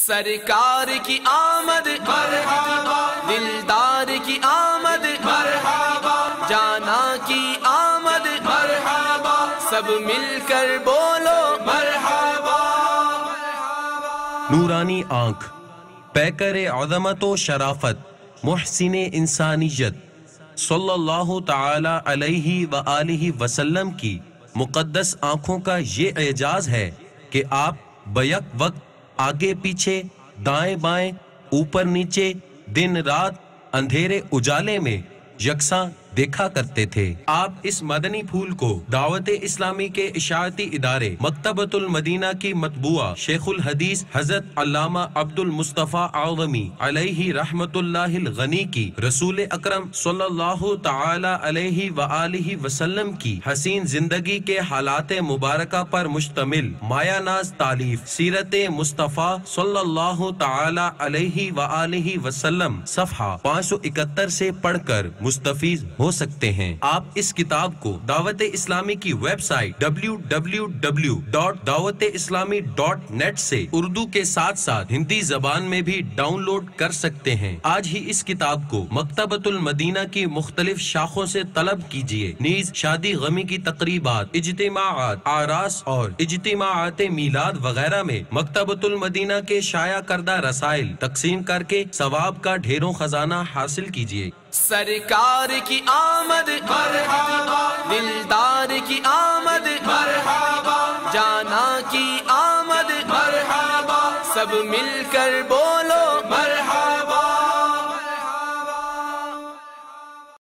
سرکار کی آمد مرحبا، دلدار کی آمد مرحبا، جانا کی آمد مرحبا، سب مل کر بولو مرحبا۔ نورانی آنکھ، پیکر عظمت و شرافت، محسن انسانیت صلی اللہ تعالی علیہ وآلہ وسلم کی مقدس آنکھوں کا یہ اعجاز ہے کہ آپ بیک وقت آگے پیچھے، دائیں بائیں، اوپر نیچے، دن رات، اندھیرے اجالے میں یکساں دیکھا کرتے تھے۔ آپ اس مدنی پھول کو دعوت اسلامی کے اشاعتی ادارے مکتبۃ المدینہ کی مطبوعہ شیخ الحدیث حضرت علامہ عبد المصطفیٰ اعظمی علیہ رحمت اللہ الغنی کی رسول اکرم صلی اللہ تعالی علیہ وآلہ وسلم کی حسین زندگی کے حالات مبارکہ پر مشتمل مایہ ناز تالیف سیرت مصطفیٰ صلی اللہ تعالی علیہ وآلہ وسلم صفحہ 571 سے پڑھ کر مستفیض ہو سکتے ہیں۔ آپ اس کتاب کو دعوت اسلامی کی ویب سائٹ www.dawat-islami.net سے اردو کے ساتھ ساتھ ہندی زبان میں بھی ڈاؤن لوڈ کر سکتے ہیں۔ آج ہی اس کتاب کو مکتبۃ المدینہ کی مختلف شاخوں سے طلب کیجیے۔ نیز شادی غمی کی تقریبات، اجتماعات، اعراس اور اجتماعات میلاد وغیرہ میں مکتبۃ المدینہ کے شائع کردہ رسائل تقسیم کر کے ثواب کا ڈھیروں خزانہ حاصل کیجیے۔ سرکار کی آمد مرحبا، دلدار کی آمد مرحبا، جانا کی آمد مرحبا، سب مل کر بولو